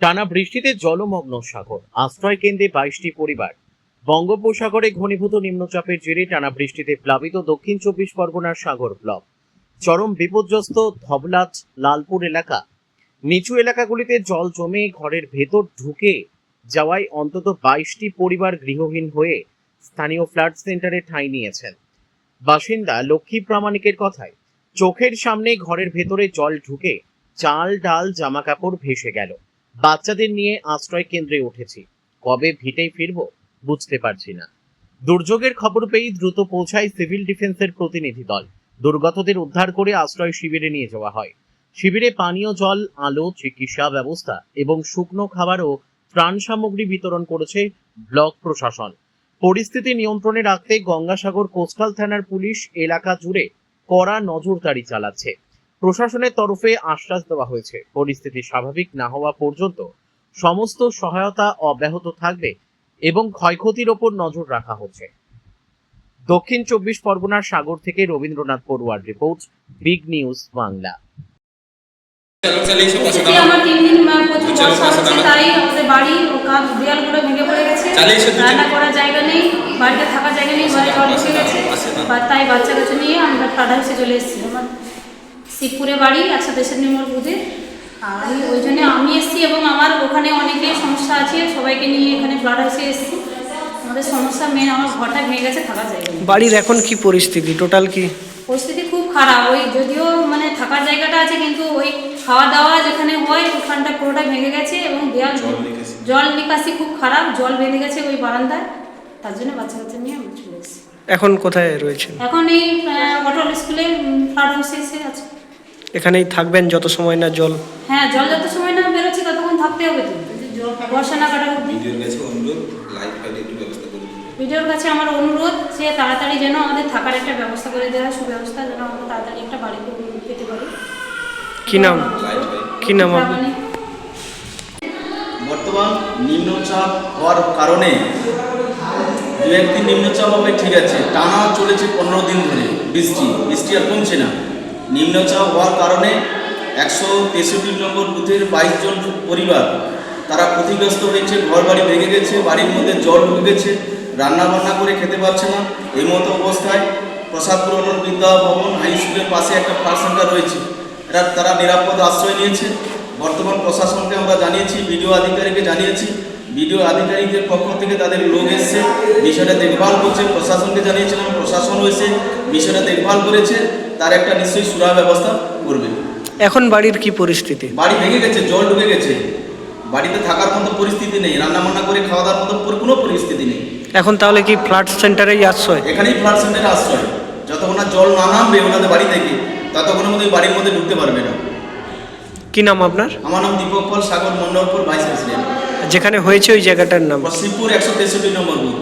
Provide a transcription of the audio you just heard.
টানা বৃষ্টিতে জলমগ্ন সাগর, আশ্রয় কেন্দ্রে 22টি পরিবার। বঙ্গোপসাগরে ঘনীভূত নিম্নচাপের জেরে টানা বৃষ্টিতে প্লাবিত দক্ষিণ 24 পরগনার সাগর ব্লক। চরম বিপর্যস্ত ধবলাজ লালপুর এলাকা। নিচু এলাকাগুলিতে জল জমে ঘরের ভেতর ঢুকে যাওয়ায় অন্তত 22টি পরিবার গৃহহীন হয়ে স্থানীয় ফ্লাড সেন্টারে ঠাঁই নিয়েছেন। বাসিন্দা লক্ষ্মী প্রামাণিকের কথায়, চোখের সামনে ঘরের ভেতরে জল ঢুকে চাল ডাল জামা কাপড় ভেসে গেল। বাচ্চাদের নিয়ে আশ্রয় কেন্দ্রে উঠেছি, কবে ভিটেই ফিরবো বুঝতে পারছি না। দুর্যোগের খবর পেয়ে দ্রুত পৌঁছায় সিভিল ডিফেন্সের প্রতিনিধি দল। দুর্গতদের উদ্ধার করে আশ্রয় শিবিরে নিয়ে যাওয়া হয়। শিবিরে পানীয় জল, আলো, চিকিৎসা ব্যবস্থা এবং শুকনো খাবার ও ত্রাণ সামগ্রী বিতরণ করেছে ব্লক প্রশাসন। পরিস্থিতি নিয়ন্ত্রণে রাখতে গঙ্গাসাগর কোস্টাল থানার পুলিশ এলাকা জুড়ে কড়া নজরদারি চালাচ্ছে। প্রশাসনের তরফে আশ্বাস দেওয়া হয়েছে, পরিস্থিতি স্বাভাবিক না হওয়া পর্যন্ত সমস্ত সহায়তা অব্যাহত থাকবে এবং ক্ষয়ক্ষতির ওপর নজর রাখা হচ্ছে। দক্ষিণ 24 পরগনার সাগর থেকে রবীন্দ্রনাথ পড়ুয়ার রিপোর্ট, বিগ নিউজ বাংলা। আমার 3 দিন প্রচুর বর্ষা হচ্ছে, তাই আমাদের বাড়ি ও কাঁধ দেয়ালগুলো ভেঙে পড়ে গেছে। রান্না করার জায়গা নেই, বাড়িতে থাকার জায়গা নেই, ঘরে জল ঢুকে গেছে। তাই বাচ্চা কাছে নিয়ে আমরা ফ্লাড হাউসে চলে এসেছি। আমার শিবপুরে বাড়ি 123 নম্বর বুথে। আর ওই জন্য আমি এসেছি এবং আমার ওখানে অনেকে সমস্যা আছে, সবাইকে নিয়ে এখানে ফ্লাড হাউসে এসেছি। আমাদের সমস্যা মেন, আমার ঘরটা ভেঙে গেছে, থাকার জায়গা নেই। বাড়ির এখন কি পরিস্থিতি, টোটাল কি পরিস্থিতি? খুব খারাপ। ওই যদিও মানে থাকার জায়গাটা আছে, কিন্তু ওই খাওয়া দাওয়া যেখানে হয় ওখানটা পুরোটা ভেঙে গেছে এবং দেয়াল জল নিকাশি খুব খারাপ, জল বেঁধে গেছে ওই বারান্দায়। তার জন্য বাচ্চা কাচ্চা নিয়ে আমরা চলে এসেছি। এখন কোথায় রয়েছেন? এখন এই অটল স্কুলে ফ্লাড হাউসে এসে আছে। এখানেই থাকবেন যত সময় না জল? হ্যাঁ, জল যত সময় না বেরোচ্ছে ততক্ষণ থাকতে হবে। তো বর্ষা না কাটা অবধি। ভিডিওর কাছে আমার অনুরোধ, সে তাড়াতাড়ি যেন আমাদের থাকার একটা ব্যবস্থা করে দেওয়া, সুব্যবস্থা যেন আমরা তাড়াতাড়ি একটা বাড়ি পেতে পারি। কি নাম? কি নাম আপনার? বর্তমান নিম্নচাপ হওয়ার কারণে 2-1 দিন নিম্নচাপ হবে, ঠিক আছে, টানা চলেছে 15 দিন ধরে বৃষ্টি আর কমছে না। নিম্নচাপ হওয়ার কারণে 163 নম্বর বুথের 22 জন পরিবার তারা ক্ষতিগ্রস্ত হয়েছে। ঘর বাড়ি ভেঙে গেছে, বাড়ির মধ্যে জল ঢুকে গেছে, রান্না বান্না করে খেতে পারছে না। এই মতো অবস্থায় প্রসাদপুর অটল বিদ্যা ভবন হাই স্কুলের পাশে একটা ফ্লাড সেন্টার রয়েছে, তারা নিরাপদ আশ্রয় নিয়েছে। বর্তমান প্রশাসনকে আমরা জানিয়েছি, বিডিও আধিকারিককে জানিয়েছি। বিডিও আধিকারিকদের পক্ষ থেকে তাদের লোক এসে বিষয়টা দেখভাল করছে। প্রশাসনকে জানিয়েছিলাম, প্রশাসনও এসে বিষয়টা দেখভাল করেছে, তার একটা নিশ্চয়ই সুরাহা ব্যবস্থা করবে। এখন বাড়ির কি পরিস্থিতি? বাড়ি ভেঙে গেছে, জল ঢুকে গেছে, বাড়িতে থাকার মতো পরিস্থিতি নেই, রান্না বান্না করে খাওয়া দাওয়ার মতো কোনো পরিস্থিতি নেই। এখন তাহলে কি ফ্লাড সেন্টারেই আশ্রয়? এখানেই ফ্লাড সেন্টারে আশ্রয়। যতক্ষণ না জল না নামবে ওনাদের বাড়ি থেকে, ততক্ষণের মধ্যে বাড়ির মধ্যে ঢুকতে পারবে না। কি নাম আপনার? আমার নাম দীপক পাল, সাগর মণ্ডলপুর ভাইস প্রেসিডেন্ট। যেখানে হয়েছে ওই জায়গাটার নাম? শিবপুর 163 নম্বর বুথ।